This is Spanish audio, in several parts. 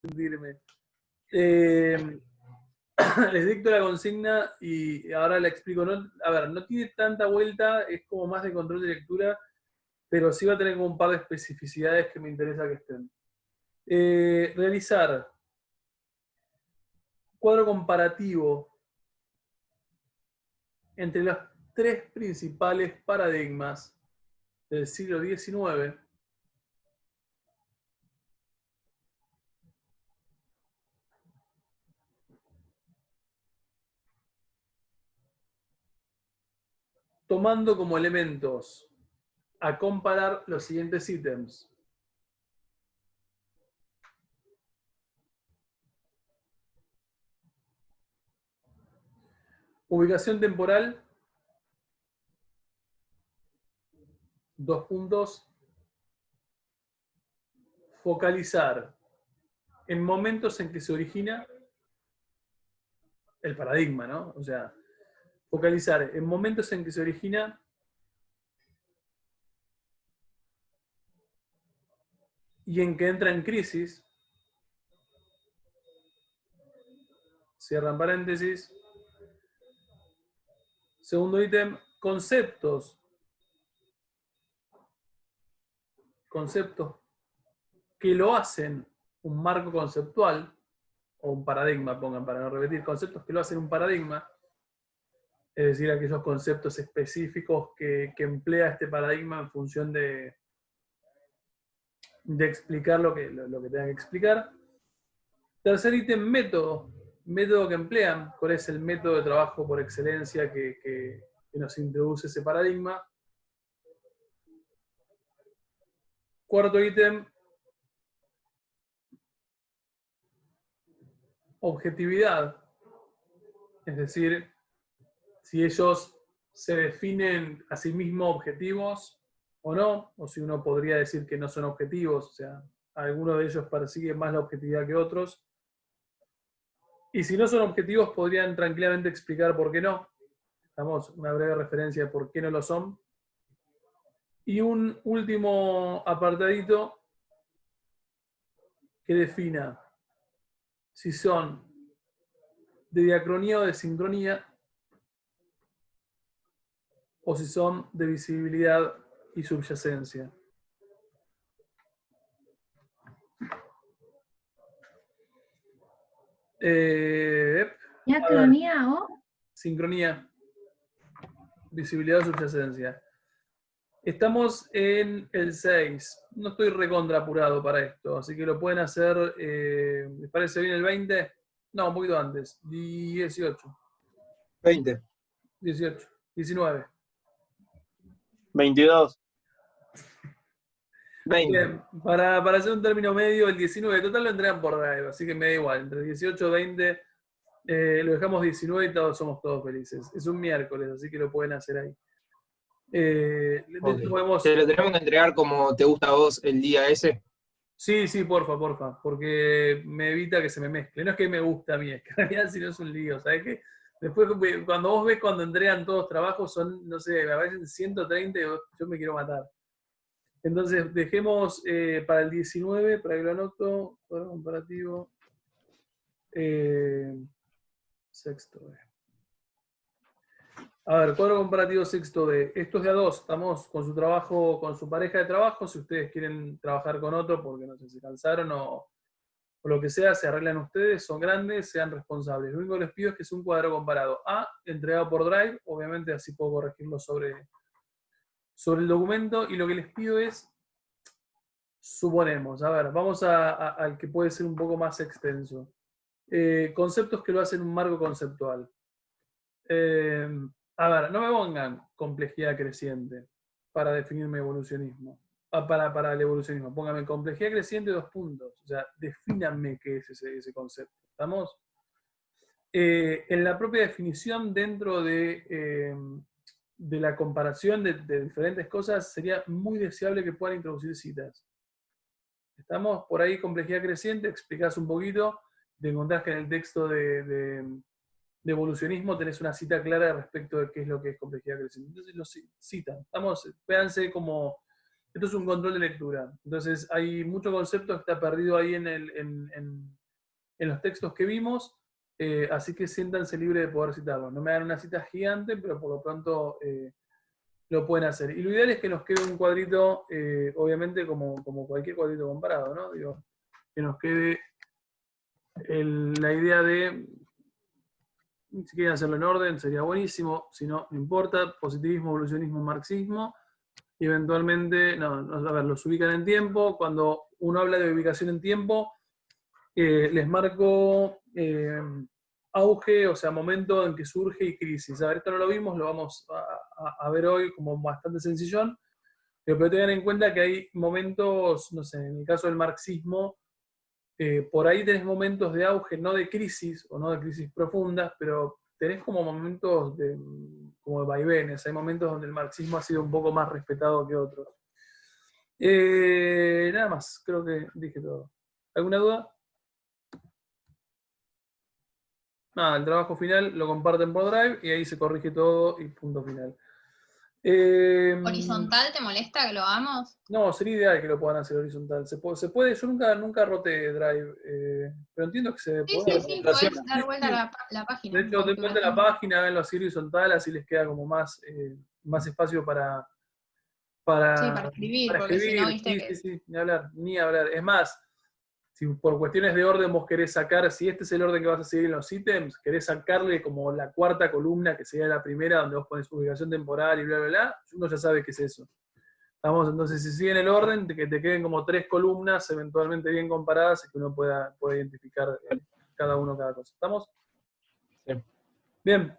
sentirme. Les dicto la consigna y ahora la explico. No, a ver, no tiene tanta vuelta, es como más de control de lectura, pero sí va a tener como un par de especificidades que me interesa que estén. Realizar cuadro comparativo entre los tres principales paradigmas del siglo XIX, tomando como elementos a comparar los siguientes ítems. Ubicación temporal, 2 puntos. Focalizar en momentos en que se origina el paradigma, ¿no? O sea, focalizar en momentos en que se origina y en que entra en crisis, cierran paréntesis. Segundo ítem, conceptos que lo hacen un marco conceptual, o un paradigma, pongan para no repetir, conceptos que lo hacen un paradigma, es decir, aquellos conceptos específicos que emplea este paradigma en función de explicar lo que tenga que explicar. Tercer ítem, método que emplean, cuál es el método de trabajo por excelencia que nos introduce ese paradigma. Cuarto ítem, objetividad, es decir, si ellos se definen a sí mismos objetivos o no, o si uno podría decir que no son objetivos, o sea, algunos de ellos persiguen más la objetividad que otros. Y si no son objetivos, podrían tranquilamente explicar por qué no. Damos una breve referencia de por qué no lo son. Y un último apartadito que defina si son de diacronía o de sincronía, o si son de visibilidad y subyacencia. ¿Diacronía o? Sincronía, visibilidad o subyacencia. Estamos en el 6. No estoy recontra apurado para esto, así que lo pueden hacer. ¿Les parece bien el 20? No, un poquito antes. 18. 20. 18. 19. 22. 20. Bien, para hacer un término medio, el 19 total lo entregan por drive, así que me da igual. Entre 18 y 20 lo dejamos 19 y somos todos felices. Es un miércoles, así que lo pueden hacer ahí. Okay. Podemos... ¿Te lo tenemos que entregar como te gusta a vos el día ese? Sí, porfa, porque me evita que se me mezcle. No es que me gusta a mí, es que en realidad si no es un lío, ¿sabes qué? Después, cuando vos ves cuando entregan todos trabajos, son, no sé, a veces 130 y yo me quiero matar. Entonces, dejemos para el 19, para que lo anoto, cuadro comparativo, sexto B. A ver, cuadro comparativo sexto B. Esto es de a dos, estamos con su trabajo, con su pareja de trabajo, si ustedes quieren trabajar con otro, porque no sé, se cansaron o lo que sea, se arreglan ustedes, son grandes, sean responsables. Lo único que les pido es que sea un cuadro comparado. Entregado por Drive, obviamente así puedo corregirlo sobre el documento, y lo que les pido es, suponemos, a ver, vamos al que puede ser un poco más extenso. Conceptos que lo hacen un marco conceptual. A ver, no me pongan complejidad creciente para definir mi evolucionismo. Para el evolucionismo. Póngame complejidad creciente, 2 puntos. O sea, defínanme qué es ese concepto. ¿Estamos? En la propia definición, dentro de la comparación de diferentes cosas, sería muy deseable que puedan introducir citas. ¿Estamos? Por ahí, complejidad creciente, explicás un poquito, te encontrás que en el texto de evolucionismo tenés una cita clara respecto de qué es lo que es complejidad creciente. Entonces lo citan. Véanse como Esto es un control de lectura. Entonces hay mucho concepto que está perdido ahí en los textos que vimos, así que siéntanse libres de poder citarlo. No me dan una cita gigante, pero por lo pronto lo pueden hacer. Y lo ideal es que nos quede un cuadrito, obviamente como cualquier cuadrito comparado, ¿no? Digo, que nos quede la idea de, si quieren hacerlo en orden, sería buenísimo, si no, no importa, positivismo, evolucionismo, marxismo, y eventualmente, a ver, los ubican en tiempo. Cuando uno habla de ubicación en tiempo, les marco auge, o sea, momento en que surge y crisis. A ver, esto no lo vimos, lo vamos a ver hoy como bastante sencillón, pero tengan en cuenta que hay momentos, no sé, en el caso del marxismo, por ahí tenés momentos de auge, no de crisis, o no de crisis profundas, pero tenés como momentos como de vaivenes, hay momentos donde el marxismo ha sido un poco más respetado que otros. Nada más, creo que dije todo. ¿Alguna duda? Nada, el trabajo final lo comparten por Drive y ahí se corrige todo y punto final. ¿Horizontal te molesta que lo hagamos? No, sería ideal que lo puedan hacer horizontal. Se puede, yo nunca roté Drive, pero entiendo que se debe Sí, poder. sí, podés dar vuelta la página. De hecho, den vuelta la página, háganlo así horizontal, así les queda como más espacio para Sí, para escribir, porque si no, viste que... Sí, ni hablar. Es más, si por cuestiones de orden vos querés sacar, si este es el orden que vas a seguir en los ítems, querés sacarle como la cuarta columna, que sería la primera, donde vos pones ubicación temporal y bla, bla, bla, uno ya sabe qué es eso. Vamos, entonces, si siguen el orden, que te queden como 3 columnas eventualmente bien comparadas y que uno pueda identificar cada cosa. ¿Estamos? Sí. Bien,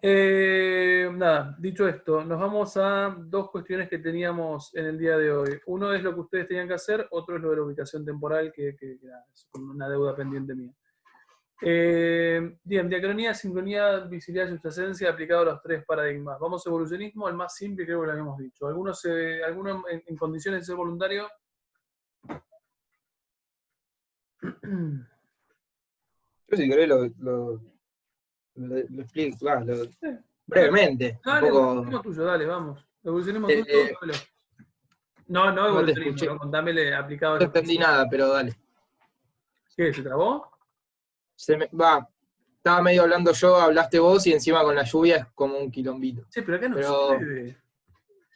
nada, dicho esto, nos vamos a 2 cuestiones que teníamos en el día de hoy. Uno es lo que ustedes tenían que hacer, otro es lo de la ubicación temporal, que nada, es una deuda pendiente mía. Bien, diacronía, sincronía, visibilidad y subyacencia aplicado a los 3 paradigmas. Vamos a evolucionismo, el más simple creo que lo habíamos dicho. ¿Algunos en condiciones de ser voluntario? Yo si querés lo explico, brevemente. Dale, Un poco, evolucionismo tuyo, dale, vamos. Evolucionismo tuyo, dámelo. No no te evolucionismo, escuché, ¿no? Contámele aplicado a no los... entendí nada, pero dale. ¿Qué? ¿Se trabó? Estaba medio hablando yo, hablaste vos y encima con la lluvia es como un quilombito. Sí, pero acá no se Pero, puede.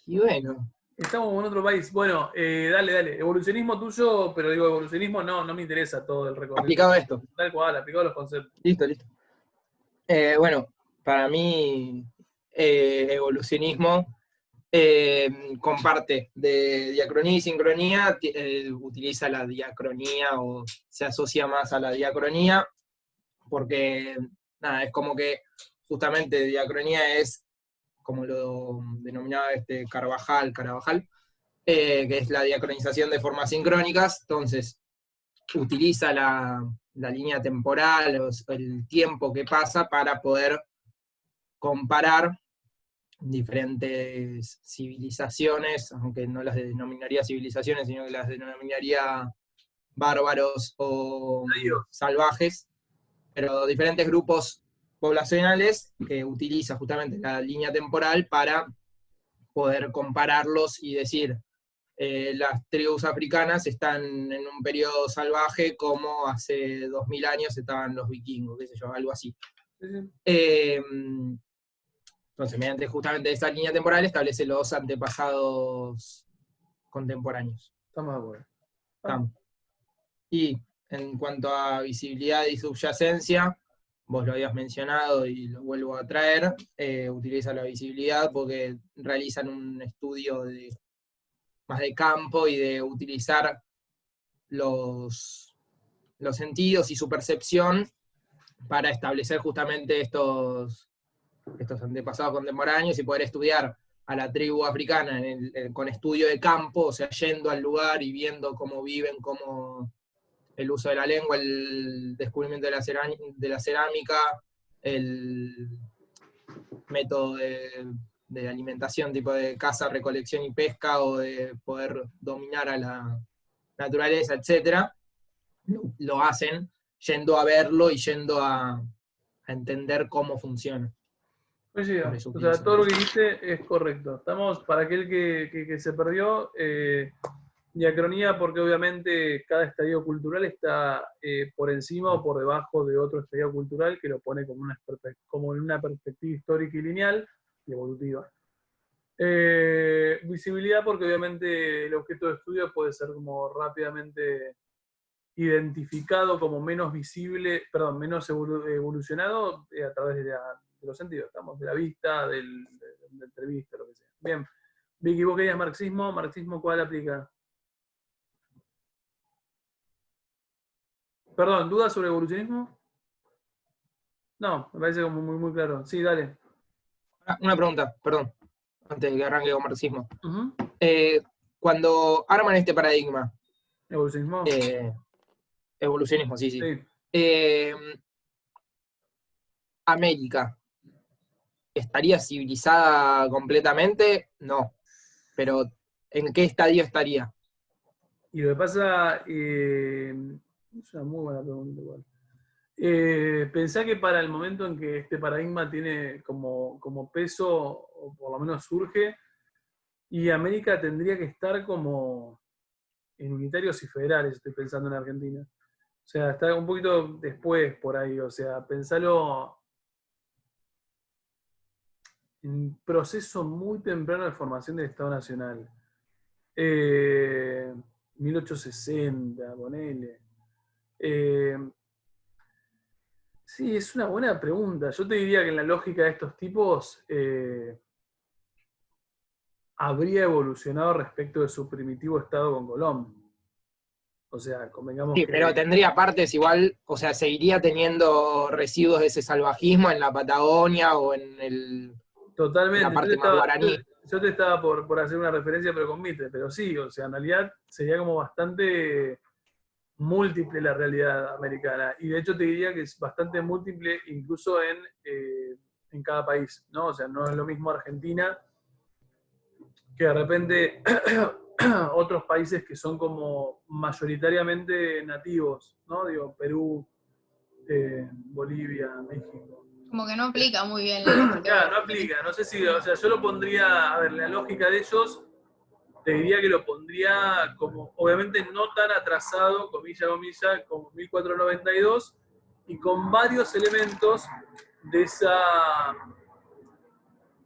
y bueno, Estamos en otro país. Bueno, dale. Evolucionismo tuyo, pero digo, evolucionismo no me interesa todo el recorrido. aplicado a esto. Tal cual, aplicado a los conceptos. Listo. Bueno, para mí, evolucionismo comparte de diacronía y sincronía, utiliza la diacronía o se asocia más a la diacronía, porque nada, es como que justamente diacronía es como lo denominaba Carvajal, que es la diacronización de formas sincrónicas. Entonces utiliza la línea temporal, el tiempo que pasa para poder comparar diferentes civilizaciones, aunque no las denominaría civilizaciones, sino que las denominaría bárbaros o salvajes, pero diferentes grupos poblacionales que utiliza justamente la línea temporal para poder compararlos y decir, las tribus africanas están en un periodo salvaje como hace 2000 años estaban los vikingos, qué sé yo, algo así. Entonces, mediante justamente esa línea temporal establece los antepasados contemporáneos. Estamos de acuerdo. Estamos. Y en cuanto a visibilidad y subyacencia, vos lo habías mencionado y lo vuelvo a traer, utiliza la visibilidad porque realizan un estudio más de campo y de utilizar los sentidos y su percepción para establecer justamente estos antepasados contemporáneos y poder estudiar a la tribu africana con estudio de campo, o sea, yendo al lugar y viendo cómo viven, cómo el uso de la lengua, el descubrimiento de la cerámica, el método de alimentación, tipo de caza, recolección y pesca, o de poder dominar a la naturaleza, etc., lo hacen yendo a verlo y yendo a entender cómo funciona. Pues sí, o sea, todo lo que dijiste es correcto. Estamos, para aquel que se perdió, Diacronía porque obviamente cada estadio cultural está por encima o por debajo de otro estadio cultural que lo pone como en una perspectiva histórica y lineal y evolutiva. Visibilidad porque obviamente el objeto de estudio puede ser como rápidamente identificado como menos visible, perdón, menos evolucionado a través de los sentidos, estamos, de la vista, de la entrevista, lo que sea. Bien. Vicky, vos querías marxismo. ¿Marxismo cuál aplica? Perdón, ¿dudas sobre evolucionismo? No, me parece como muy claro. Sí, dale. Una pregunta, perdón, antes de que arranque con marxismo. Uh-huh. Cuando arman este paradigma, ¿Evolucionismo? Evolucionismo, sí. Sí. América, ¿estaría civilizada completamente? No. Pero, ¿en qué estadio estaría? Y lo que pasa, es una muy buena pregunta igual. Pensá que para el momento en que este paradigma tiene como peso, o por lo menos surge, y América tendría que estar como en unitarios y federales, estoy pensando en Argentina. O sea, está un poquito después por ahí, o sea, pensalo en un proceso muy temprano de formación del Estado Nacional. 1860, ponele. Sí, es una buena pregunta. Yo te diría que en la lógica de estos tipos habría evolucionado respecto de su primitivo estado con Colón. O sea, convengamos Sí, que... pero tendría partes igual, o sea, seguiría teniendo residuos de ese salvajismo en la Patagonia o en la Totalmente. parte más guaraní. Yo te estaba por hacer una referencia, pero con Mitre, pero sí, o sea, en realidad sería como bastante múltiple la realidad americana. Y de hecho te diría que es bastante múltiple incluso en cada país, ¿no? O sea, no es lo mismo Argentina que de repente otros países que son como mayoritariamente nativos, ¿no? Digo, Perú, Bolivia, México. Como que no aplica muy bien la lógica Claro, no evolucionista. aplica, no sé si, o sea, yo lo pondría, a ver, la lógica de ellos, te diría que lo pondría como, obviamente no tan atrasado, comilla, como 1492, y con varios elementos de esa...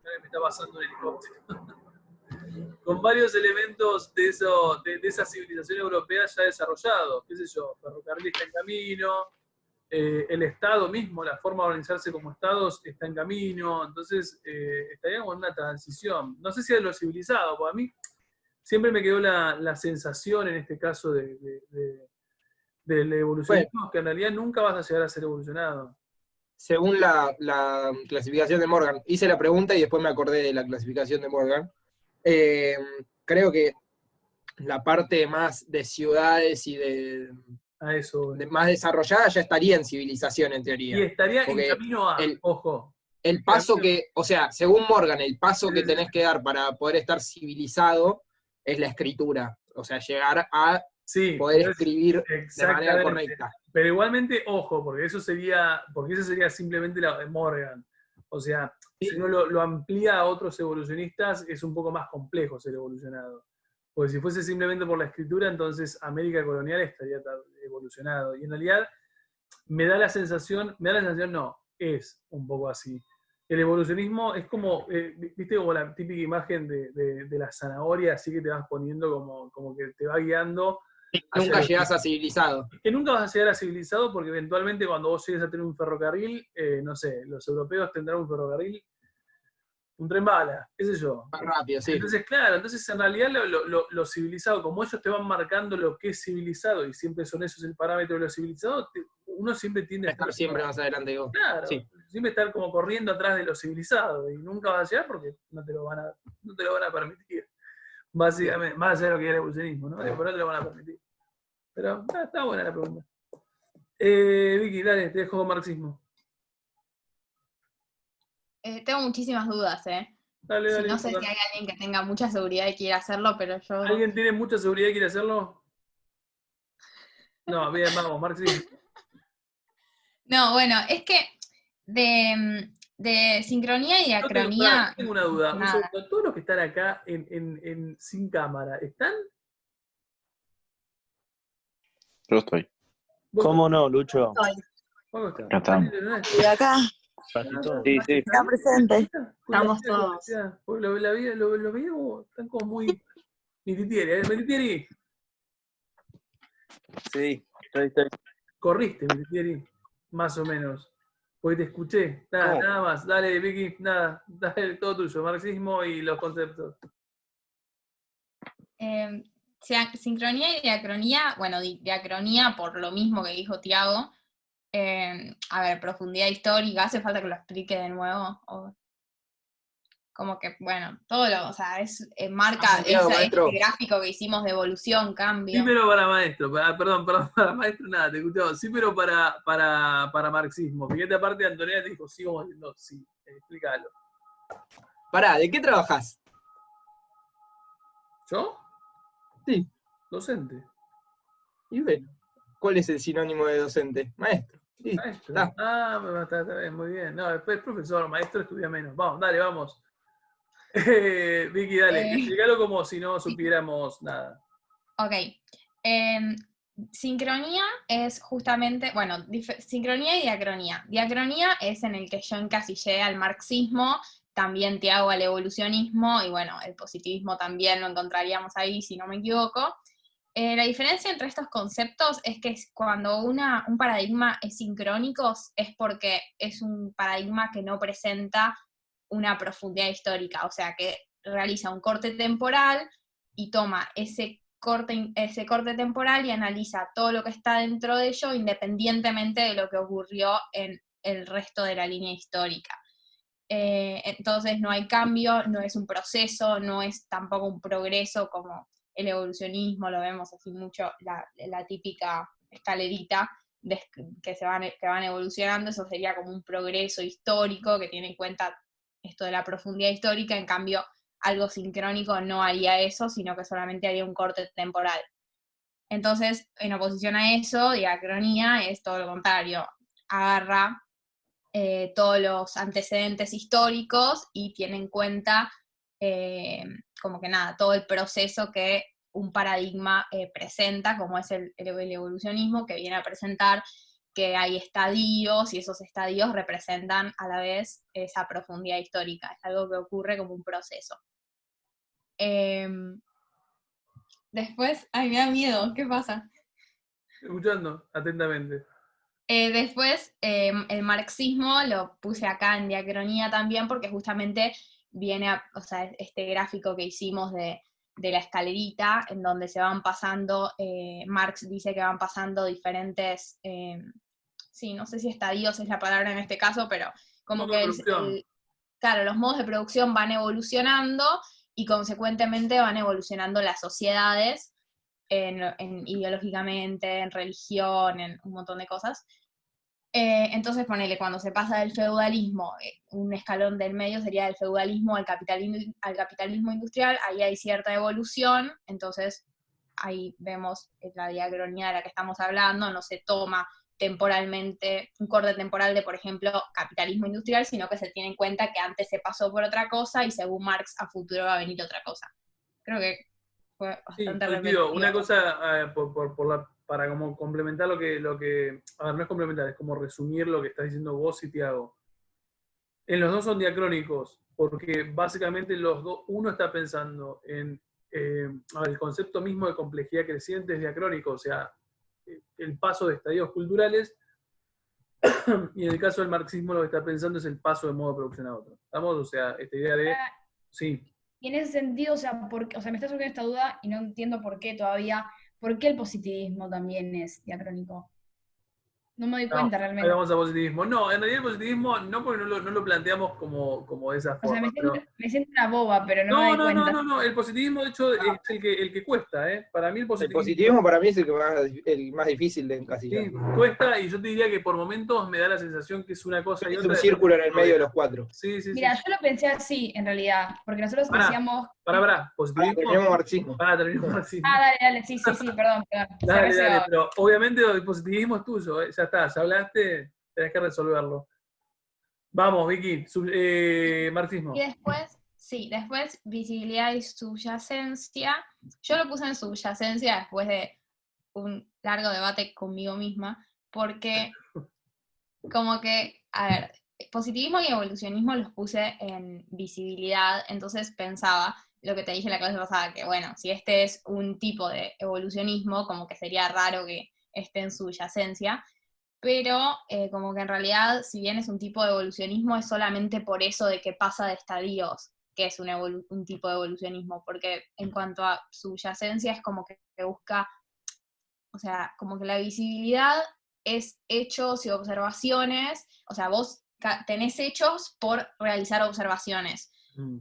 Me está pasando un helicóptero. Con varios elementos de esa civilización europea ya desarrollado, qué sé yo, ferrocarril está en camino, el Estado mismo, la forma de organizarse como Estados está en camino, entonces estaríamos en una transición. No sé si es lo civilizado, porque a mí siempre me quedó la sensación en este caso del evolucionismo, Bueno, que en realidad nunca vas a llegar a ser evolucionado. según la clasificación de Morgan, hice la pregunta y después me acordé de la clasificación de Morgan. Creo que la parte más de ciudades y A eso. más desarrollada ya estaría en civilización en Y teoría. estaría en Porque camino a, ojo. el paso que, o sea, según Morgan, el paso que Sí, tenés que dar para poder estar civilizado es la escritura. O sea, llegar a sí, poder pero es escribir de manera exactamente. correcta. Pero igualmente, ojo, porque eso sería simplemente la de Morgan. O sea, si Sí, uno lo amplía a otros evolucionistas, es un poco más complejo ser evolucionado. Porque si fuese simplemente por la escritura, entonces América colonial estaría evolucionado. Y en realidad no, es un poco así. El evolucionismo es como, viste, como la típica imagen de la zanahoria, así que te vas poniendo como que te va guiando hacia nunca lo llegás a civilizado. que nunca vas a llegar a civilizado porque eventualmente cuando vos llegues a tener un ferrocarril, no sé, los europeos tendrán un ferrocarril, un tren bala, qué sé yo. Más rápido, sí. Entonces, claro, entonces en realidad lo civilizado, como ellos te van marcando lo que es civilizado y siempre son esos el parámetro de lo civilizado, uno siempre tiende a estar Estar siempre más adelante que vos. claro, Sí. siempre estar como corriendo atrás de lo civilizado y nunca vas a llegar porque no te lo van a permitir. Básicamente, más allá de lo que es el evolucionismo, ¿no? Pero no te lo van a permitir. Pero está buena la pregunta. Vicky, dale, te dejo con marxismo. Tengo muchísimas dudas, ¿eh? Dale, Si dale. no sé si hay alguien que tenga mucha seguridad y quiera hacerlo, pero yo... ¿Alguien tiene mucha seguridad y quiere hacerlo? No, bien, vamos, marxismo. No, bueno, es que de sincronía y diacronía, Yo tengo una duda. Un nada. segundo. Todos los que están acá sin cámara, ¿están? Yo estoy. ¿Vos ¿Cómo no, Lucho? ¿Cómo estás? Acá estamos. Y acá, Sí, sí. está presente. Estamos todos. Lo veíamos, están como muy... Mititieri. Sí, estoy. Corriste, Mititieri, más o menos. Porque te escuché. Nada más. Dale, Vicky, nada. Dale, todo tuyo. Marxismo y los conceptos. Sincronía y diacronía, bueno, diacronía por lo mismo que dijo Tiago. A ver, profundidad histórica, ¿hace falta que lo explique de nuevo? Como que, bueno, o sea, marca maestro. ese gráfico que hicimos de evolución, cambio. Sí, pero para maestro. Perdón, para maestro nada, te escuchaba. Sí, pero para marxismo. Fíjate, aparte, Antonella te dijo, sí, vamos diciendo, sí. Explícalo. Pará, ¿de qué trabajás? ¿Yo? Sí. Docente. Y bueno, ¿cuál es el sinónimo de docente? Maestro. Sí, Maestro. está. Está bien, muy bien. No, después profesor, maestro, estudia menos. Vamos, dale, vamos. Vicky, dale, explícalo como si no supiéramos nada. Ok. Sincronía es justamente, bueno, sincronía y diacronía. Diacronía es en el que yo encasillé al marxismo, también te hago al evolucionismo, y bueno, el positivismo también lo encontraríamos ahí, si no me equivoco. La diferencia entre estos conceptos es que cuando un paradigma es sincrónico es porque es un paradigma que no presenta una profundidad histórica, o sea, que realiza un corte temporal y toma ese corte temporal y analiza todo lo que está dentro de ello independientemente de lo que ocurrió en el resto de la línea histórica. Entonces no hay cambio, no es un proceso, no es tampoco un progreso como el evolucionismo, lo vemos así mucho, la típica escalerita que van evolucionando, eso sería como un progreso histórico que tiene en cuenta esto de la profundidad histórica. En cambio, algo sincrónico no haría eso, sino que solamente haría un corte temporal. Entonces, en oposición a eso, diacronía es todo lo contrario, agarra todos los antecedentes históricos y tiene en cuenta como que nada, todo el proceso que un paradigma presenta, como es el evolucionismo, que viene a presentar que hay estadios y esos estadios representan a la vez esa profundidad histórica, es algo que ocurre como un proceso. Después, ay, me da miedo, ¿qué pasa? Escuchando atentamente. Después, el marxismo lo puse acá en diacronía también porque justamente viene, o sea, este gráfico que hicimos de la escalerita, en donde se van pasando, Marx dice que van pasando diferentes, sí, no sé si estadios es la palabra en este caso, pero como que claro, los modos de producción van evolucionando y consecuentemente van evolucionando las sociedades ideológicamente, en religión, en un montón de cosas. Entonces, ponele, cuando se pasa del feudalismo, un escalón del medio sería del feudalismo al capitalismo industrial, ahí hay cierta evolución, entonces ahí vemos la diacronía de la que estamos hablando, no se toma temporalmente un corte temporal de, por ejemplo, capitalismo industrial, sino que se tiene en cuenta que antes se pasó por otra cosa y según Marx a futuro va a venir otra cosa. Creo que fue bastante repetitivo. Una cosa para como complementar lo que, a ver, no es complementar, es como resumir lo que estás diciendo vos y Tiago. En los dos son diacrónicos, porque básicamente los dos, uno está pensando en el concepto mismo de complejidad creciente es diacrónico, o sea, el paso de estadios culturales, y en el caso del marxismo lo que está pensando es el paso de modo de producción a otro. ¿Estamos? O sea, esta idea de... Sí. Y en ese sentido, o sea, me está surgiendo esta duda y no entiendo por qué todavía, por qué el positivismo también es diacrónico. No me doy cuenta realmente. Ahí vamos a positivismo. No, en realidad el positivismo no porque no lo planteamos como de esa forma. O sea, me siento una boba, pero no me doy cuenta. No, el positivismo de hecho es el que cuesta, ¿eh? Para mí el positivismo para mí es el más difícil de encasillar. Sí, cuesta, y yo te diría que por momentos me da la sensación que es una cosa y otra. Es un círculo en el medio de los cuatro. Sí. Mira, yo lo pensé así, en realidad, porque nosotros decíamos... positivismo. Terminemos marxismo. Terminemos marxismo. Dale, sí, perdón. Dale, pero obviamente el positivismo es tuyo, ¿eh? Ya está, ya hablaste, tenés que resolverlo. Vamos, Vicky, marxismo. Y después visibilidad y subyacencia. Yo lo puse en subyacencia después de un largo debate conmigo misma, porque como que, a ver, positivismo y evolucionismo los puse en visibilidad, entonces pensaba, lo que te dije en la clase pasada, que bueno, si este es un tipo de evolucionismo, como que sería raro que esté en subyacencia, pero como que en realidad, si bien es un tipo de evolucionismo, es solamente por eso de que pasa de estadios, que es un tipo de evolucionismo, porque en cuanto a subyacencia es como que busca, o sea, como que la visibilidad es hechos y observaciones, o sea, vos tenés hechos por realizar observaciones.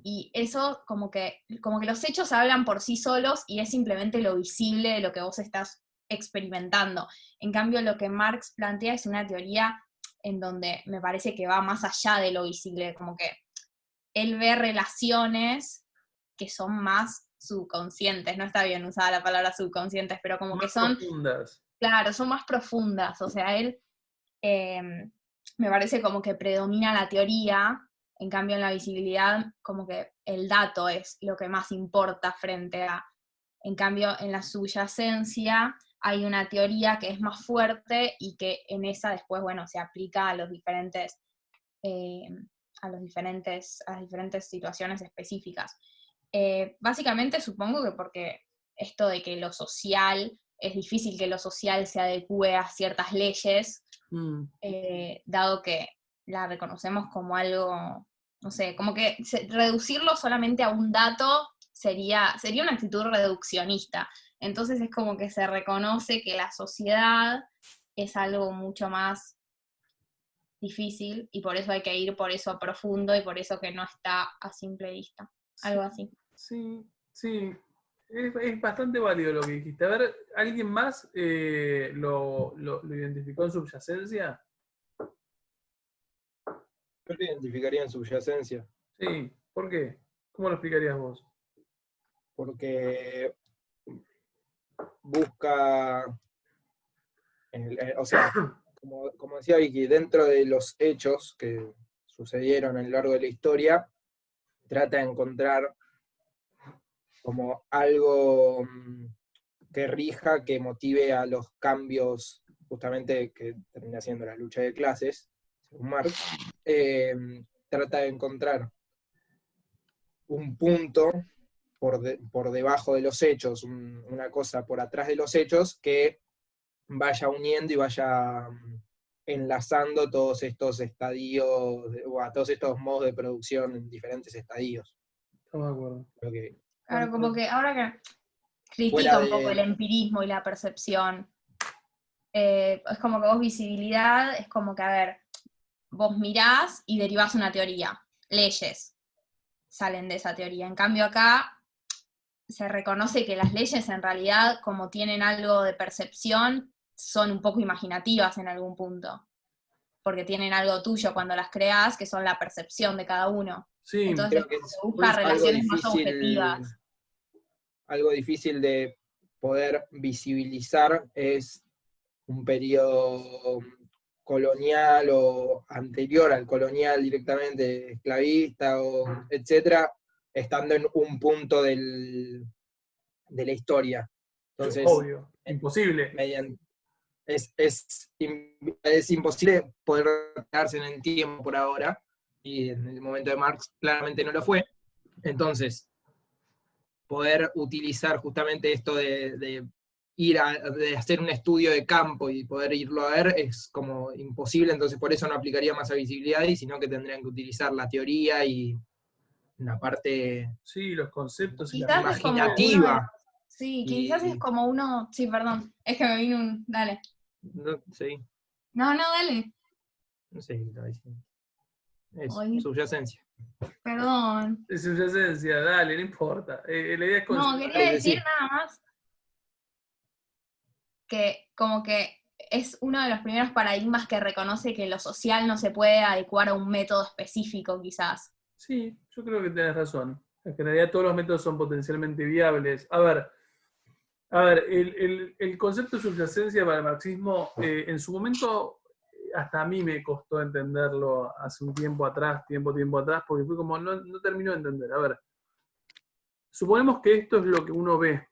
Y eso como que los hechos hablan por sí solos y es simplemente lo visible de lo que vos estás experimentando. En cambio, lo que Marx plantea es una teoría en donde me parece que va más allá de lo visible, como que él ve relaciones que son más subconscientes, no está bien usada la palabra subconscientes, pero como Más que son, profundas. claro, son más profundas, o sea, él me parece como que predomina la teoría, en cambio en la visibilidad como que el dato es lo que más importa frente a, en cambio en la subyacencia hay una teoría que es más fuerte y que en esa después, bueno, se aplica a los diferentes, a las diferentes situaciones específicas. Básicamente supongo que porque esto de que lo social, es difícil que lo social se adecue a ciertas leyes, dado que la reconocemos como algo, no sé, como que reducirlo solamente a un dato sería una actitud reduccionista. Entonces es como que se reconoce que la sociedad es algo mucho más difícil y por eso hay que ir por eso a profundo y por eso que no está a simple vista. Algo así. Sí, sí. Es bastante válido lo que dijiste. A ver, ¿alguien más lo identificó en subyacencia? Yo lo identificaría en subyacencia, Sí. ¿Por qué? ¿Cómo lo explicarías vos? porque busca, o sea, como decía Vicky, dentro de los hechos que sucedieron a lo largo de la historia, trata de encontrar como algo que rija, que motive a los cambios, justamente que termina siendo la lucha de clases, según Marx, trata de encontrar un punto por debajo de los hechos, una cosa por atrás de los hechos que vaya uniendo y vaya enlazando todos estos estadios, o a todos estos modos de producción en diferentes estadios. Estamos de acuerdo. Creo que Claro, como que ahora que fuera critica un poco de... el empirismo y la percepción, es como que vos visibilidad, es como que, a ver, vos mirás y derivás una teoría, leyes salen de esa teoría. En cambio acá se reconoce que las leyes en realidad, como tienen algo de percepción, son un poco imaginativas en algún punto, porque tienen algo tuyo cuando las creás, que son la percepción de cada uno. Sí, Entonces Creo que se busca es relaciones más objetivas. algo difícil de poder visibilizar es un periodo colonial o anterior al colonial directamente, esclavista, o etcétera, estando en un punto de la historia. Entonces, obvio, imposible. es imposible poder quedarse en el tiempo por ahora, y en el momento de Marx claramente no lo fue. Entonces, poder utilizar justamente esto de hacer un estudio de campo y poder irlo a ver es como imposible, entonces por eso no aplicaría más a visibilidad, y sino que tendrían que utilizar la teoría y la parte Sí, los conceptos y las Quizás es como uno de, imaginativa. sí, quizás es como uno, sí, perdón, es que me vino un, dale. No, sí, No, dale. no sé qué estaba diciendo. Eso, Ay, subyacencia. perdón. Es subyacencia, dale, no importa. La idea es No, conceptual. quería decir Sí. nada más que como que es uno de los primeros paradigmas que reconoce que lo social no se puede adecuar a un método específico, quizás. Sí, yo creo que tienes razón. En realidad todos los métodos son potencialmente viables. A ver, el concepto de subyacencia para el marxismo, en su momento, hasta a mí me costó entenderlo hace un tiempo atrás, porque fue como, no terminó de entender. A ver, suponemos que esto es lo que uno ve,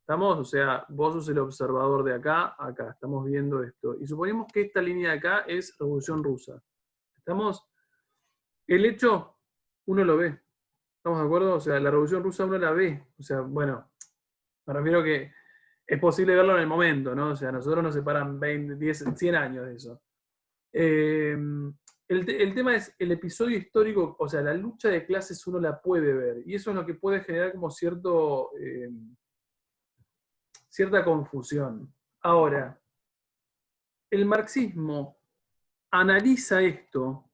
¿Estamos? O sea, vos sos el observador de acá a acá. Estamos viendo esto. Y suponemos que esta línea de acá es Revolución Rusa. ¿Estamos? El hecho, uno lo ve. ¿Estamos de acuerdo? O sea, la Revolución Rusa uno la ve. O sea, bueno, me refiero que es posible verlo en el momento, ¿no? O sea, nosotros nos separan 20, 10, 100 años de eso. El tema es el episodio histórico, o sea, la lucha de clases uno la puede ver. Y eso es lo que puede generar como cierta confusión. Ahora, el marxismo analiza esto,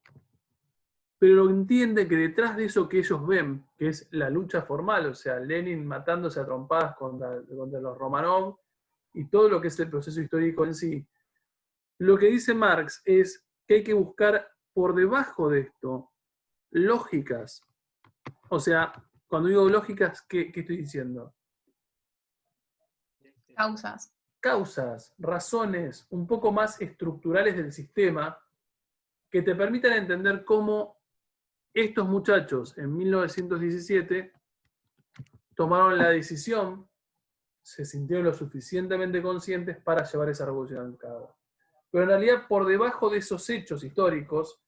pero entiende que detrás de eso que ellos ven, que es la lucha formal, o sea, Lenin matándose a trompadas contra los Romanov y todo lo que es el proceso histórico en sí, lo que dice Marx es que hay que buscar por debajo de esto lógicas. O sea, cuando digo lógicas, ¿qué estoy diciendo? Causas. Causas, razones un poco más estructurales del sistema que te permitan entender cómo estos muchachos en 1917 tomaron la decisión, se sintieron lo suficientemente conscientes para llevar esa revolución a cabo. Pero en realidad, por debajo de esos hechos históricos,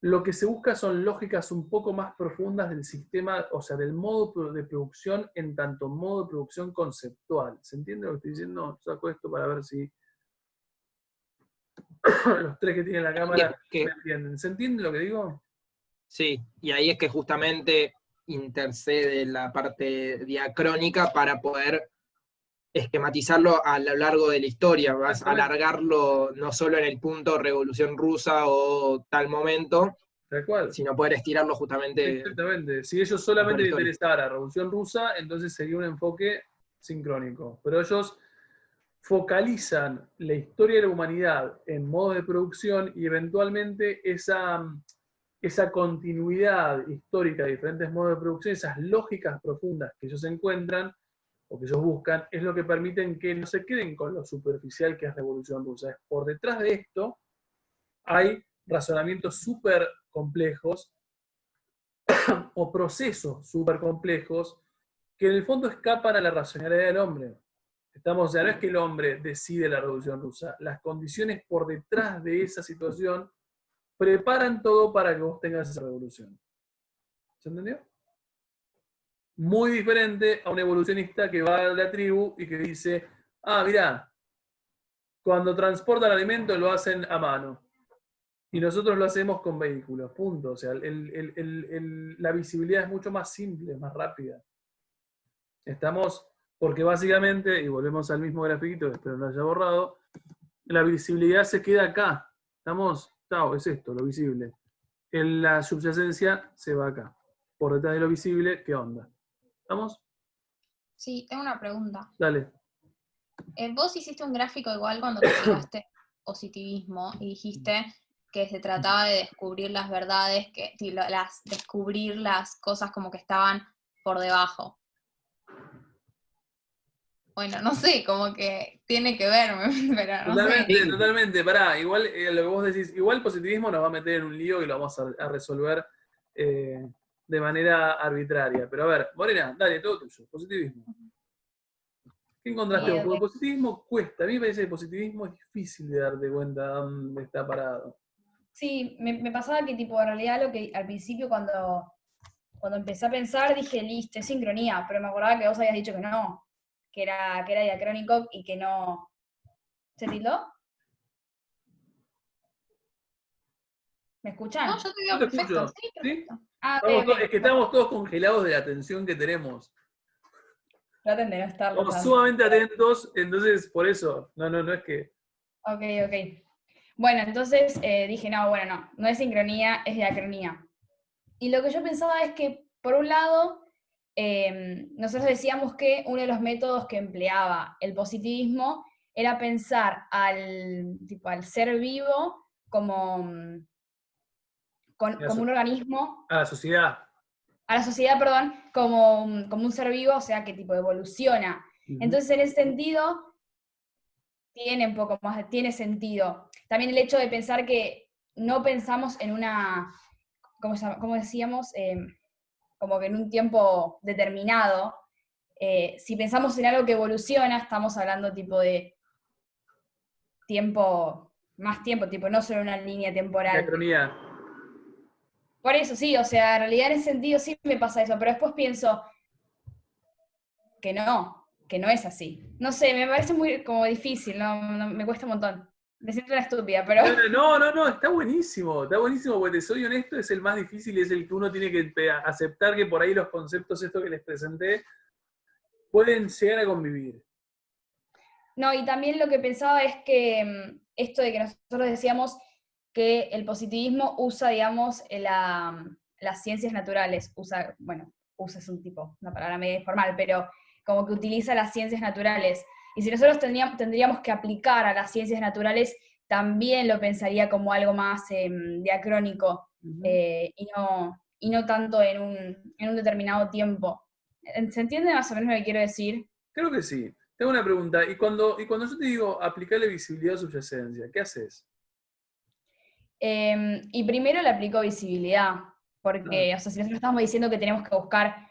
lo que se busca son lógicas un poco más profundas del sistema, o sea, del modo de producción en tanto modo de producción conceptual. ¿Se entiende lo que estoy diciendo? Saco esto para ver si los tres que tienen la cámara me entienden. ¿Se entiende lo que digo? Sí, y ahí es que justamente intercede la parte diacrónica para poder esquematizarlo a lo largo de la historia, vas a alargarlo no solo en el punto Revolución Rusa o tal momento, Tal cual. sino poder estirarlo justamente. Exactamente. Si ellos solamente les interesara la Revolución Rusa, entonces sería un enfoque sincrónico. Pero ellos focalizan la historia de la humanidad en modo de producción y eventualmente esa continuidad histórica de diferentes modos de producción, esas lógicas profundas que ellos encuentran o que ellos buscan, es lo que permiten que no se queden con lo superficial que es Revolución Rusa. Por detrás de esto hay razonamientos súper complejos o procesos súper complejos que en el fondo escapan a la racionalidad del hombre. Estamos, ya no es que el hombre decide la Revolución Rusa, las condiciones por detrás de esa situación preparan todo para que vos tengas esa revolución. ¿Se entendió? Muy diferente a un evolucionista que va a la tribu y que dice, mirá, cuando transportan alimento lo hacen a mano. Y nosotros lo hacemos con vehículos, punto. O sea, la visibilidad es mucho más simple, más rápida. Estamos, porque básicamente, y volvemos al mismo grafiquito, espero no haya borrado, la visibilidad se queda acá. Estamos, es esto, lo visible. En la subyacencia se va acá. Por detrás de lo visible, ¿qué onda? ¿Estamos? Sí, tengo una pregunta. Dale. Vos hiciste un gráfico igual cuando te explicaste positivismo y dijiste que se trataba de descubrir las verdades, descubrir las cosas como que estaban por debajo. Bueno, no sé, como que tiene que ver, pero no sé. Totalmente, pará, igual lo que vos decís, igual el positivismo nos va a meter en un lío y lo vamos a resolver de manera arbitraria. Pero a ver, Morena, dale, todo tuyo, positivismo. ¿Qué encontraste vos? Porque el positivismo cuesta, a mí me parece que el positivismo es difícil de darte cuenta dónde está parado. Sí, me pasaba que tipo, en realidad lo que al principio cuando empecé a pensar dije, listo, es sincronía, pero me acordaba que vos habías dicho que no, que era diacrónico y que no... ¿Se tildó? ¿Me escuchan? No, yo te digo perfecto. Sí, perfecto. ¿Sí? Okay. Es que estamos todos congelados de la atención que tenemos. Traten de no estarlo. Estamos sumamente atentos, entonces por eso, no es que... Ok. Bueno, entonces dije, no es sincronía, es diacronía. Y lo que yo pensaba es que, por un lado, nosotros decíamos que uno de los métodos que empleaba el positivismo era pensar al ser vivo como un organismo. A la sociedad. A la sociedad, perdón, como un ser vivo, o sea, que tipo evoluciona. Entonces, en ese sentido, tiene sentido. También el hecho de pensar que no pensamos en una, como decíamos, como que en un tiempo determinado, si pensamos en algo que evoluciona, estamos hablando tipo de tiempo, más tiempo, tipo no solo una línea temporal. Diacronía. Por eso sí, o sea, en realidad en ese sentido sí me pasa eso, pero después pienso que no es así. No sé, me parece muy como difícil, me cuesta un montón. Me siento una estúpida, pero... No, está buenísimo, porque te soy honesto, es el más difícil y es el que uno tiene que aceptar que por ahí los conceptos estos que les presenté pueden llegar a convivir. No, y también lo que pensaba es que esto de que nosotros decíamos que el positivismo usa, digamos, las ciencias naturales, usa es una palabra medio informal, pero como que utiliza las ciencias naturales. Y si nosotros tendríamos que aplicar a las ciencias naturales, también lo pensaría como algo más diacrónico, y no tanto en un determinado tiempo. ¿Se entiende más o menos lo que quiero decir? Creo que sí. Tengo una pregunta. Y cuando yo te digo aplicarle visibilidad o subyacencia, ¿qué haces? Y primero le aplico visibilidad, porque, o sea, si nosotros estamos diciendo que tenemos que buscar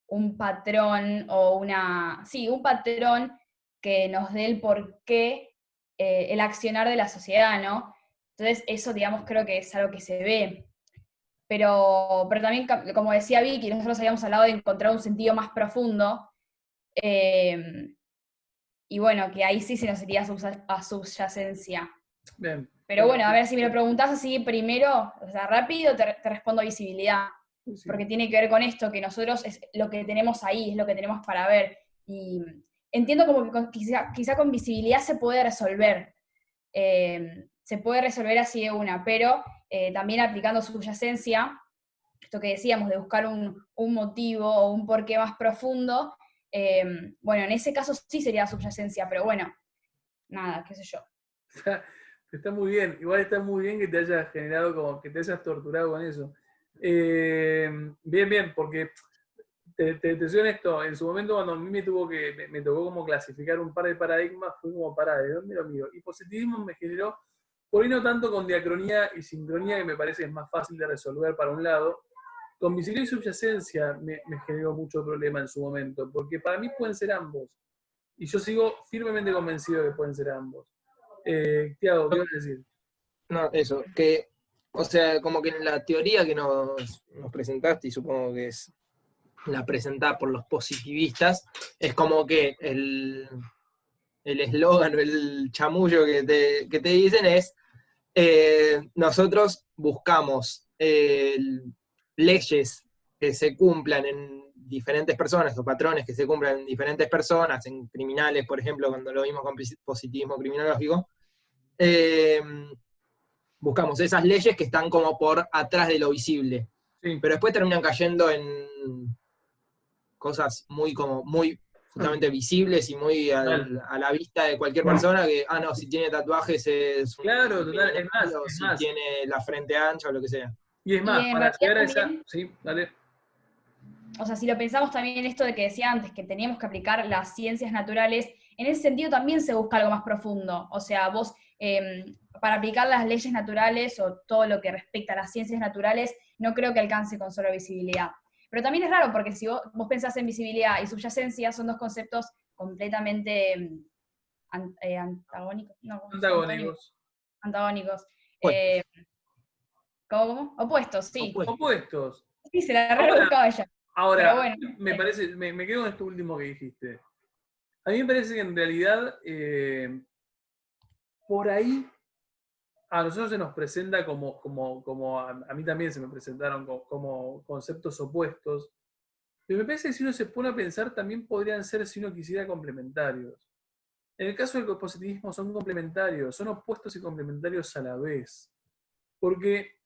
un patrón o un patrón que nos dé el porqué, el accionar de la sociedad, ¿no? Entonces, eso, digamos, creo que es algo que se ve. Pero también, como decía Vicky, nosotros habíamos hablado de encontrar un sentido más profundo, y bueno, que ahí sí se nos iría a subyacencia. Bien. Pero bueno, a ver, si me lo preguntás así primero, o sea, rápido, te respondo visibilidad. Sí. Porque tiene que ver con esto, que nosotros es lo que tenemos ahí, es lo que tenemos para ver. Y entiendo como que quizá con visibilidad se puede resolver. Se puede resolver así de una, pero también aplicando subyacencia, esto que decíamos, de buscar un motivo o un porqué más profundo, bueno, en ese caso sí sería subyacencia, pero bueno, nada, qué sé yo. Está muy bien, igual está muy bien que te hayas generado como que te hayas torturado con eso. Bien, porque te soy honesto, en su momento cuando a mí me tocó como clasificar un par de paradigmas, fue como ¿de dónde lo miro? Y positivismo me generó, por ahí no tanto con diacronía y sincronía, que me parece que es más fácil de resolver para un lado, con visibilidad y subyacencia me generó mucho problema en su momento, porque para mí pueden ser ambos. Y yo sigo firmemente convencido de que pueden ser ambos. Tiago, ¿qué vas a decir? No, eso, que, o sea, como que en la teoría que nos presentaste, y supongo que es la presentada por los positivistas, es como que el eslogan o el chamullo que te dicen es, nosotros buscamos leyes que se cumplan en diferentes personas, o patrones que se cumplan en diferentes personas, en criminales, por ejemplo, cuando lo vimos con positivismo criminológico, buscamos esas leyes que están como por atrás de lo visible. Sí. Pero después terminan cayendo en cosas muy justamente visibles y muy a la vista de cualquier persona, que, no, si tiene tatuajes es un... Claro, total, es más. Si tiene la frente ancha o lo que sea. Y es más, en para llegar a realidad esa... también, Sí, dale. o sea, si lo pensamos también en esto de que decía antes, que teníamos que aplicar las ciencias naturales, en ese sentido también se busca algo más profundo. O sea, vos, para aplicar las leyes naturales o todo lo que respecta a las ciencias naturales, no creo que alcance con solo visibilidad. Pero también es raro, porque si vos pensás en visibilidad y subyacencia, son dos conceptos completamente antagónicos. No, Antagónicos. Antagónicos. Opuestos. ¿Cómo? Opuestos, sí. Opuestos. Sí, se la rebuscaba ella. Ahora, pero bueno, me parece, me quedo con esto último que dijiste. A mí me parece que en realidad, por ahí, a nosotros se nos presenta como a mí también se me presentaron como conceptos opuestos, pero me parece que si uno se pone a pensar también podrían ser, si uno quisiera, complementarios. En el caso del positivismo son complementarios, son opuestos y complementarios a la vez. Porque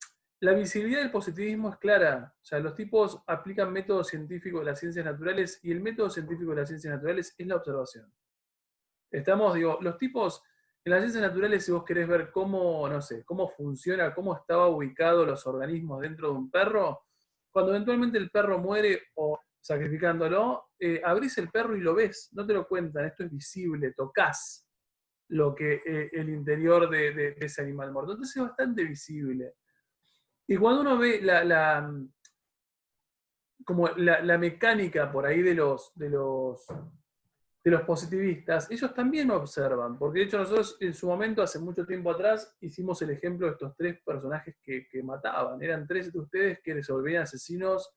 la visibilidad del positivismo es clara. O sea, los tipos aplican métodos científicos de las ciencias naturales y el método científico de las ciencias naturales es la observación. Los tipos en las ciencias naturales, si vos querés ver cómo, no sé, cómo funciona, cómo estaba ubicado los organismos dentro de un perro, cuando eventualmente el perro muere o sacrificándolo, abrís el perro y lo ves, no te lo cuentan, esto es visible, tocas lo que el interior de ese animal muerto. Entonces es bastante visible. Y cuando uno ve como la mecánica por ahí de los positivistas, ellos también lo observan, porque de hecho nosotros en su momento, hace mucho tiempo atrás, hicimos el ejemplo de estos 3 personajes que mataban. Eran 3 de ustedes que se volvían asesinos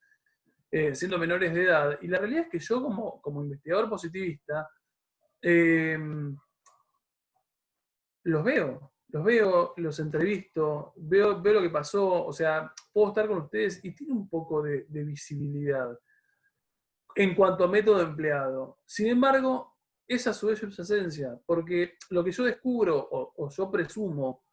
siendo menores de edad. Y la realidad es que yo como investigador positivista, los veo, los entrevisto, veo lo que pasó, o sea, puedo estar con ustedes y tiene un poco de visibilidad en cuanto a método empleado. Sin embargo, esa a su vez es su esencia, porque lo que yo descubro, o yo presumo,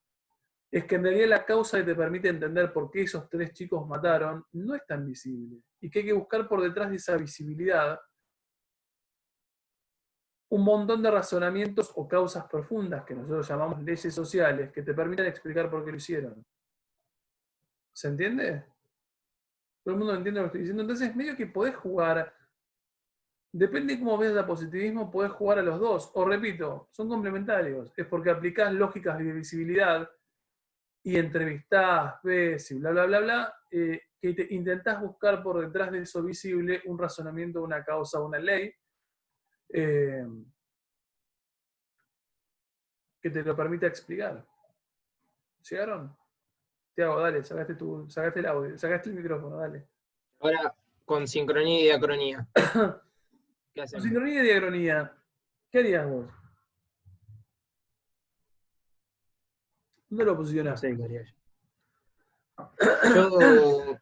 es que en realidad la causa que te permite entender por qué esos 3 chicos mataron no es tan visible, y que hay que buscar por detrás de esa visibilidad un montón de razonamientos o causas profundas, que nosotros llamamos leyes sociales, que te permiten explicar por qué lo hicieron. ¿Se entiende? ¿Todo el mundo entiende lo que estoy diciendo? Entonces, medio que podés jugar, depende de cómo veas el positivismo, podés jugar a los dos. O repito, son complementarios. Es porque aplicás lógicas de visibilidad y entrevistás, ves y bla, bla, bla, bla, que intentás buscar por detrás de eso visible un razonamiento, una causa, una ley, que te lo permita explicar. ¿Llegaron? Tiago, dale, sacaste el audio, sacaste el micrófono, dale. Ahora, con sincronía y diacronía. ¿Qué Con hacemos? sincronía y diacronía, ¿qué harías vos? ¿Dónde lo No posicionás? sé qué haría yo. Yo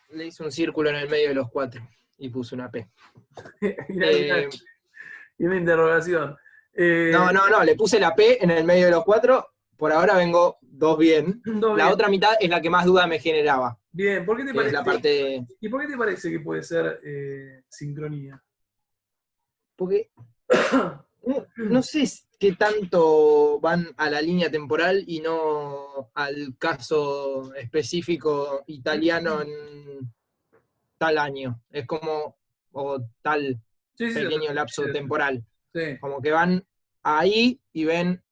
le hice un círculo en el medio de los 4 y puse una P. Mirá, y una interrogación. No, le puse la P en el medio de los 4. Por ahora vengo 2 bien. Dos La bien. otra mitad es la que más duda me generaba. Bien, ¿por qué te Que es parece? la parte. ¿Y por qué te parece que puede ser sincronía? Porque no sé qué tanto van a la línea temporal y no al caso específico italiano en tal año. Es como, o tal Sí, pequeño lapso temporal. Sí. Como que van ahí y ven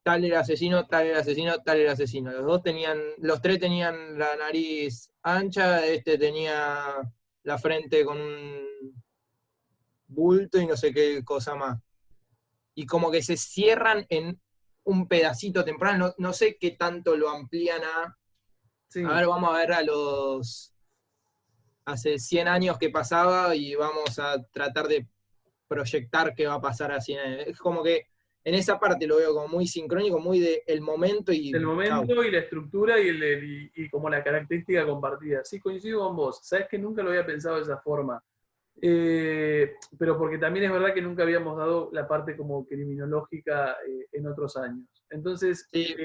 tal era asesino, tal era asesino, tal era asesino. Los 3 tenían la nariz ancha, este tenía la frente con un bulto y no sé qué cosa más. Y como que se cierran en un pedacito temporal, no sé qué tanto lo amplían a... Sí. A ver, vamos a ver hace 100 años que pasaba y vamos a tratar de proyectar qué va a pasar a 100 años. Es como que en esa parte lo veo como muy sincrónico, muy del momento y El momento chau. y la estructura y como la característica compartida. Sí, coincido con vos. Sabés que nunca lo había pensado de esa forma. Pero porque también es verdad que nunca habíamos dado la parte como criminológica en otros años. Entonces. Sí,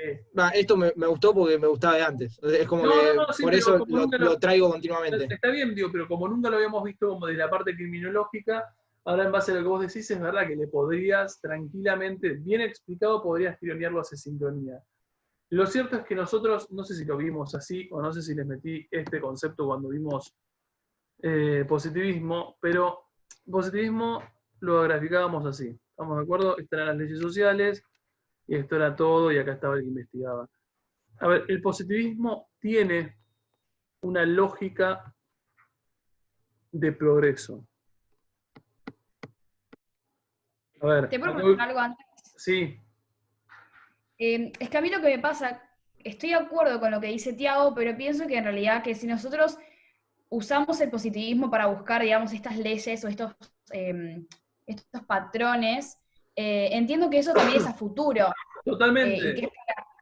esto me gustó porque me gustaba de antes. Es como No, que sí, por pero eso como nunca lo traigo continuamente. Está bien, digo, pero como nunca lo habíamos visto como desde la parte criminológica, ahora en base a lo que vos decís, es verdad que le podrías tranquilamente, bien explicado, podrías tironearlo hacia sincronía. Lo cierto es que nosotros, no sé si lo vimos así, o no sé si les metí este concepto cuando vimos positivismo, pero positivismo lo graficábamos así. ¿Estamos de acuerdo? Estas eran las leyes sociales, y esto era todo, y acá estaba el que investigaba. A ver, el positivismo tiene una lógica de progreso. A ver, ¿Te puedo preguntar algo antes? sí, Es que a mí lo que me pasa, estoy de acuerdo con lo que dice Tiago, pero pienso que en realidad que si nosotros usamos el positivismo para buscar, digamos, estas leyes o estos patrones, entiendo que eso también es a futuro y totalmente. que es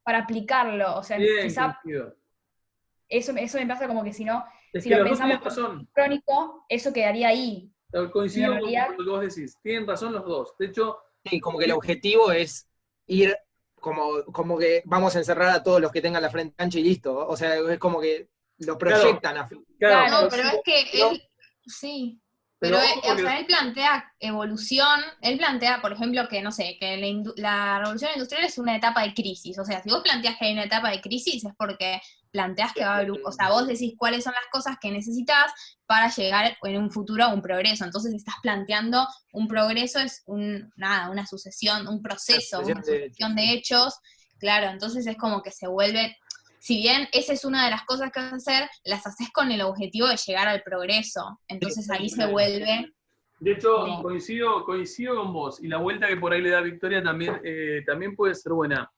para aplicarlo. O sea, Bien, quizá coincido. eso me pasa como que si no, Es si que lo los dos pensamos tienen razón. crónico, eso quedaría ahí. Y Coincido en con realidad, lo que vos decís. Tienen razón los dos. De hecho, Sí, como que el objetivo es ir como que vamos a encerrar a todos los que tengan la frente ancha y listo. O sea, es como que lo proyectan claro, Claro. No, pero es que él, sí, pero ojo porque- o sea, él plantea evolución, él plantea, por ejemplo, que no sé, que la revolución industrial es una etapa de crisis, o sea, si vos planteás que hay una etapa de crisis es porque planteás que va a haber, o sea, vos decís cuáles son las cosas que necesitas para llegar en un futuro a un progreso, entonces estás planteando un progreso, es una sucesión, un proceso, una sucesión de hechos, claro, entonces es como que se vuelve, si bien esa es una de las cosas que vas a hacer, las haces con el objetivo de llegar al progreso. Entonces ahí se vuelve... De hecho, Sí. coincido con vos, y la vuelta que por ahí le da Victoria también puede ser buena.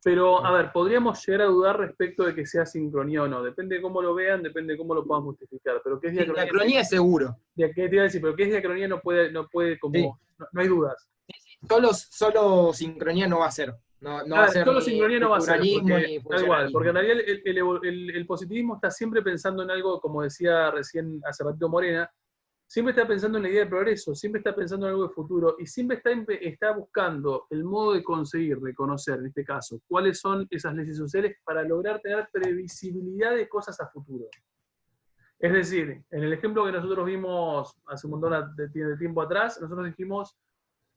Pero, a ver, podríamos llegar a dudar respecto de que sea sincronía o no. Depende de cómo lo vean, depende de cómo lo puedan justificar. Pero ¿qué es Sí, diacronía es seguro. ¿Qué te iba a decir? Pero ¿qué es diacronía? No puede como... Sí. No hay dudas. Solo sincronía no va a ser. No A va a ver, ser solo ni sincronía no va a ser, culturalismo porque, ni tal cual, porque en funcionalismo. realidad el positivismo está siempre pensando en algo, como decía recién hace ratito Morena, siempre está pensando en la idea de progreso, siempre está pensando en algo de futuro, y siempre está buscando el modo de conseguir, reconocer, en este caso, cuáles son esas leyes sociales para lograr tener previsibilidad de cosas a futuro. Es decir, en el ejemplo que nosotros vimos hace un montón de tiempo atrás, nosotros dijimos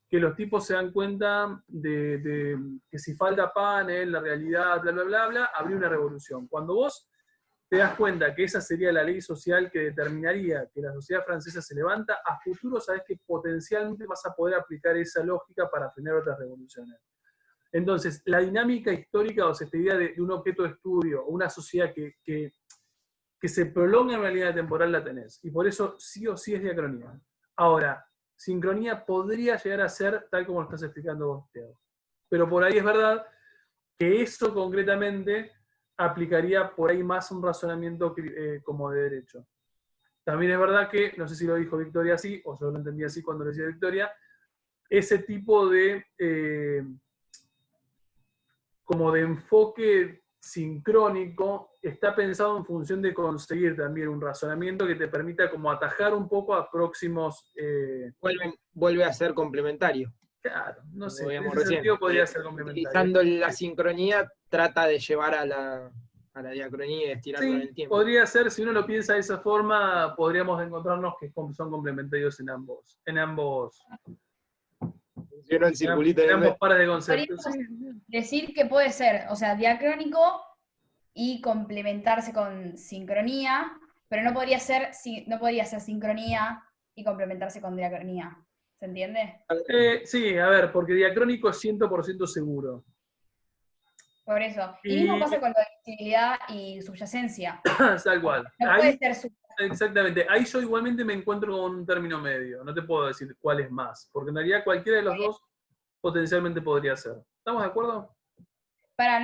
que los tipos se dan cuenta de que si falta pan en la realidad, bla, bla, bla, bla, habría una revolución. Cuando vos te das cuenta que esa sería la ley social que determinaría que la sociedad francesa se levanta, a futuro sabes que potencialmente vas a poder aplicar esa lógica para frenar otras revoluciones. Entonces, la dinámica histórica, o sea, esta idea de un objeto de estudio, o una sociedad que se prolonga en la línea temporal la tenés. Y por eso sí o sí es diacronía. Ahora, sincronía podría llegar a ser tal como lo estás explicando vos, Thiago. Pero por ahí es verdad que eso concretamente aplicaría por ahí más un razonamiento como de derecho. También es verdad que, no sé si lo dijo Victoria así, o yo lo entendí así cuando lo decía Victoria, ese tipo de como de enfoque sincrónico está pensado en función de conseguir también un razonamiento que te permita como atajar un poco a próximos... Vuelve a ser complementario. Claro, no sé, en Veíamos ese recién. sentido podría ser complementario. Utilizando la sincronía, trata de llevar a la diacronía y estirarlo en Sí, el tiempo. podría ser, si uno lo piensa de esa forma, podríamos encontrarnos que son complementarios en ambos Funcionó el circulito en el medio. pares de conceptos. Podríamos decir que puede ser, o sea, diacrónico y complementarse con sincronía, pero no podría ser sincronía y complementarse con diacronía. ¿Se entiende? Sí, a ver, porque diacrónico es 100% seguro. Por eso. Y Y mismo pasa con lo de visibilidad y subyacencia. tal cual. No Ahí, puede ser exactamente. Ahí yo igualmente me encuentro con un término medio. No te puedo decir cuál es más. Porque en realidad cualquiera de los dos potencialmente podría ser. ¿Estamos de acuerdo? Pará.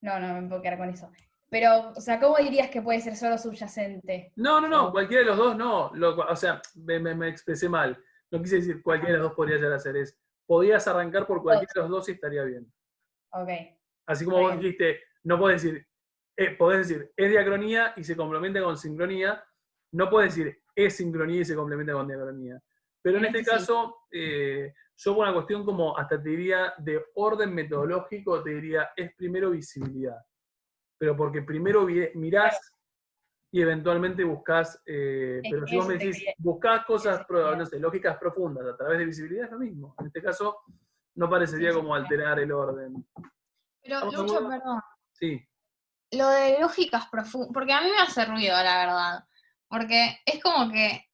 No me puedo quedar con eso. Pero, o sea, ¿cómo dirías que puede ser solo subyacente? No, cualquiera de los dos no. O sea, me expresé mal. No quise decir cualquiera de los dos podría llegar a ser. Podrías arrancar por cualquiera de los dos y estaría bien. Ok. Así como vos dijiste, no podés decir, es diacronía y se complementa con sincronía. No podés decir, es sincronía y se complementa con diacronía. Pero en este caso, yo por una cuestión como, hasta te diría, de orden metodológico, te diría, es primero visibilidad. Pero porque primero mirás y eventualmente buscás, pero si vos me decís, buscás cosas, no sé, lógicas profundas a través de visibilidad, es lo mismo. En este caso, no parecería como alterar el orden. Pero, Lucho, perdón. Sí. Lo de lógicas profundas, porque a mí me hace ruido, la verdad. Porque es como que,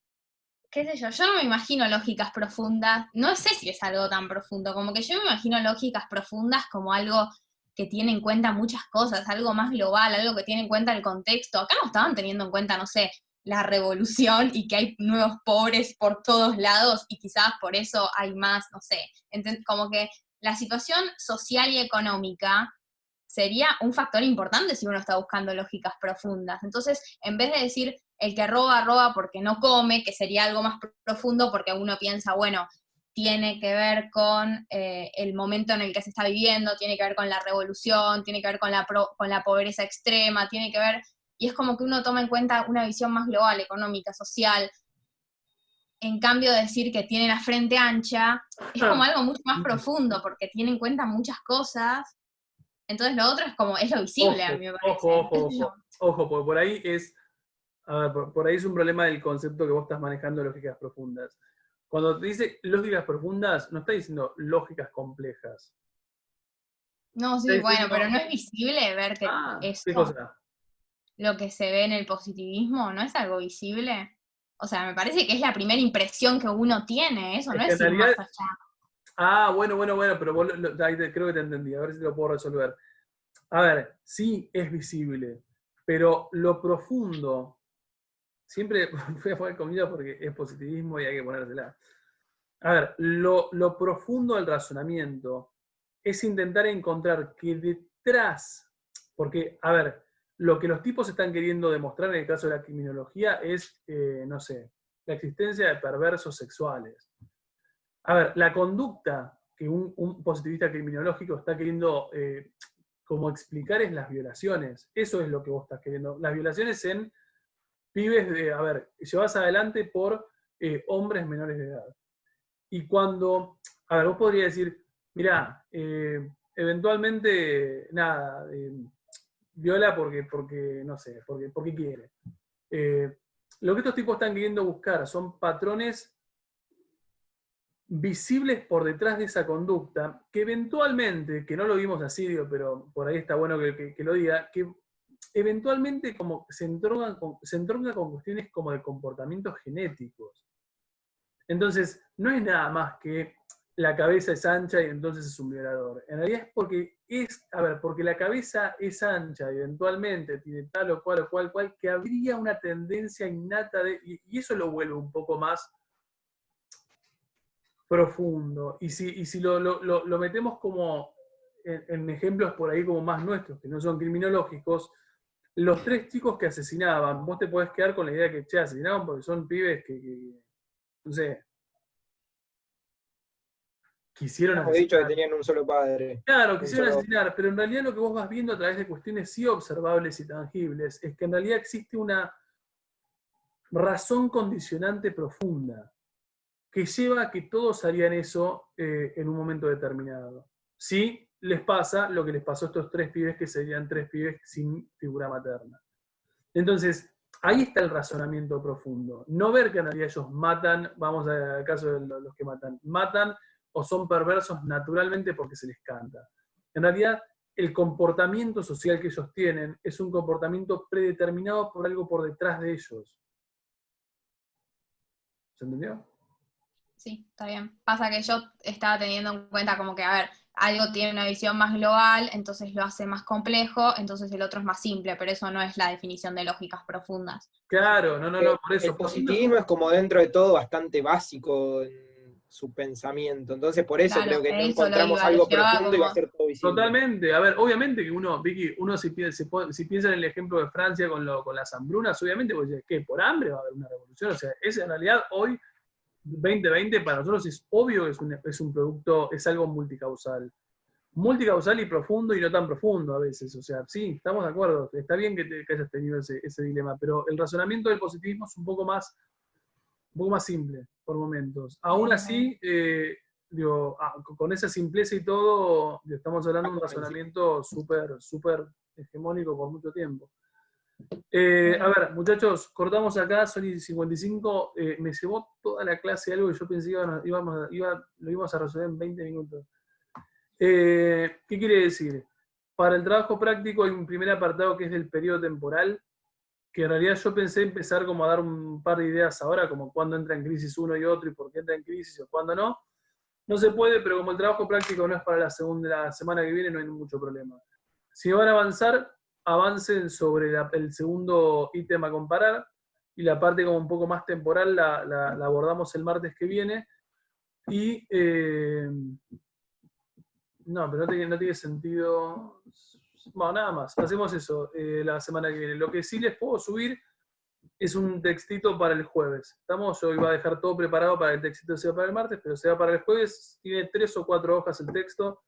qué sé yo no me imagino lógicas profundas, no sé si es algo tan profundo, como que yo me imagino lógicas profundas como algo que tiene en cuenta muchas cosas, algo más global, algo que tiene en cuenta el contexto. Acá no estaban teniendo en cuenta, no sé, la revolución y que hay nuevos pobres por todos lados y quizás por eso hay más, no sé. Como que la situación social y económica sería un factor importante si uno está buscando lógicas profundas. Entonces, en vez de decir el que roba porque no come, que sería algo más profundo porque uno piensa, bueno, tiene que ver con el momento en el que se está viviendo, tiene que ver con la revolución, tiene que ver con la pobreza extrema, tiene que ver, y es como que uno toma en cuenta una visión más global, económica, social. En cambio, decir que tiene la frente ancha es como algo mucho más profundo, porque tiene en cuenta muchas cosas. Entonces lo otro es como, es lo visible, a mí me parece. Ojo, porque por ahí es, a ver, por ahí es un problema del concepto que vos estás manejando de lógicas profundas. Cuando te dice lógicas profundas, no está diciendo lógicas complejas. No, sí, bueno, pero no es visible ver que ¿qué cosa? Lo que se ve en el positivismo, ¿no es algo visible? O sea, me parece que es la primera impresión que uno tiene, eso no es ir más allá. Bueno, pero vos ahí creo que te entendí, a ver si lo puedo resolver. A ver, sí es visible, pero lo profundo, siempre voy a poner comillas porque es positivismo y hay que ponérsela. A ver, lo profundo del razonamiento es intentar encontrar que detrás, porque, a ver, lo que los tipos están queriendo demostrar en el caso de la criminología es, no sé, la existencia de perversos sexuales. A ver, la conducta que un positivista criminológico está queriendo como explicar es las violaciones. Eso es lo que vos estás queriendo. Las violaciones en pibes de, a ver, llevas adelante por hombres menores de edad. Y cuando, a ver, vos podrías decir, mirá, eventualmente, nada, viola porque, no sé, porque quiere. Lo que estos tipos están queriendo buscar son patrones visibles por detrás de esa conducta, que eventualmente, que no lo vimos así, digo, pero por ahí está bueno que lo diga, que eventualmente como se entronca con cuestiones como de comportamientos genéticos. Entonces, no es nada más que la cabeza es ancha y entonces es un violador. En realidad es porque la cabeza es ancha y eventualmente tiene tal o cual, que habría una tendencia innata y eso lo vuelve un poco más profundo. Y si lo metemos como en ejemplos por ahí como más nuestros, que no son criminológicos, los 3 chicos que asesinaban, vos te podés quedar con la idea que, asesinaban porque son pibes que no sé, quisieron Hemos dicho que asesinar. tenían un solo padre. Claro, Un quisieron solo- asesinar, pero en realidad lo que vos vas viendo a través de cuestiones sí observables y tangibles es que en realidad existe una razón condicionante profunda que lleva a que todos harían eso en un momento determinado. Si les pasa lo que les pasó a estos 3 pibes, que serían 3 pibes sin figura materna. Entonces, ahí está el razonamiento profundo. No ver que en realidad ellos matan, vamos al caso de los que matan o son perversos naturalmente porque se les canta. En realidad, el comportamiento social que ellos tienen es un comportamiento predeterminado por algo por detrás de ellos. ¿Se entendió? Sí, está bien. Pasa que yo estaba teniendo en cuenta como que, a ver, algo tiene una visión más global, entonces lo hace más complejo, entonces el otro es más simple, pero eso no es la definición de lógicas profundas. Claro, no, por eso. El positivismo es como dentro de todo bastante básico en su pensamiento. Entonces, por eso Claro, creo que no eso lo encontramos iba, lo algo llevaba profundo y va a como, ser todo visible. Totalmente. A ver, obviamente que Vicky, si piensa en el ejemplo de Francia con las hambrunas, obviamente, pues, ¿qué? ¿Por hambre va a haber una revolución? O sea, es en realidad hoy 2020 para nosotros es obvio que es un producto, es algo multicausal. Multicausal y profundo y no tan profundo a veces. O sea, sí, estamos de acuerdo. Está bien que hayas tenido ese dilema, pero el razonamiento del positivismo es un poco más simple por momentos. Aún así, digo, con esa simpleza y todo, estamos hablando de un razonamiento súper hegemónico por mucho tiempo. A ver, muchachos, cortamos acá, son y 55. Me llevó toda la clase algo que yo pensé que lo íbamos a resolver en 20 minutos. ¿Qué quiere decir? Para el trabajo práctico hay un primer apartado que es del periodo temporal, que en realidad yo pensé empezar como a dar un par de ideas ahora, como cuándo entra en crisis uno y otro y por qué entra en crisis o cuándo no. No se puede, pero como el trabajo práctico no es para la semana que viene, no hay mucho problema. Si van a avanzar, avancen sobre el segundo ítem a comparar y la parte como un poco más temporal la abordamos el martes que viene. Y no, pero no tiene sentido. Bueno, nada más, hacemos eso la semana que viene. Lo que sí les puedo subir es un textito para el jueves. Yo iba a dejar todo preparado para que el textito sea para el martes, pero sea para el jueves. Tiene 3 o 4 hojas el texto,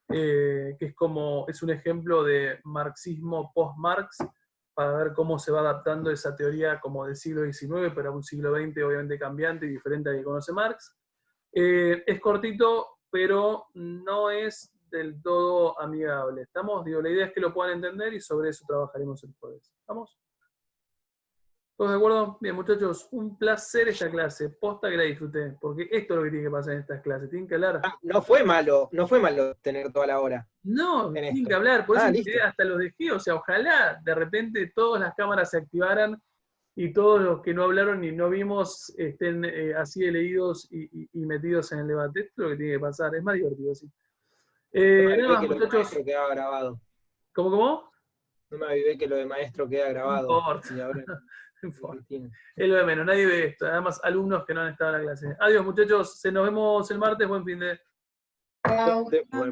que es un ejemplo de marxismo post-Marx, para ver cómo se va adaptando esa teoría como del siglo XIX, pero a un siglo XX obviamente cambiante y diferente al que conoce Marx. Es cortito, pero no es del todo amigable. ¿Estamos? Digo, la idea es que lo puedan entender y sobre eso trabajaremos el jueves. ¿Estamos? ¿Todos de acuerdo? Bien, muchachos, un placer esta clase. Posta que la disfruté, porque esto es lo que tiene que pasar en estas clases. Tienen que hablar. No fue malo tener toda la hora. No, en tienen esto. que hablar. Por eso Listo. hasta los dejé. O sea, ojalá de repente todas las cámaras se activaran y todos los que no hablaron y no vimos estén así de leídos y metidos en el debate. Esto es lo que tiene que pasar. Es más divertido así. Nada más, Que lo muchachos. nuestro quedaba grabado. ¿Cómo? No me avivé que lo de maestro queda grabado. No importa. Y ahora- No importa. Cristina. Es lo de menos, nadie ve esto. Además, alumnos que no han estado en la clase. Adiós, muchachos. Nos vemos el martes. Buen fin de. Chau. Bueno.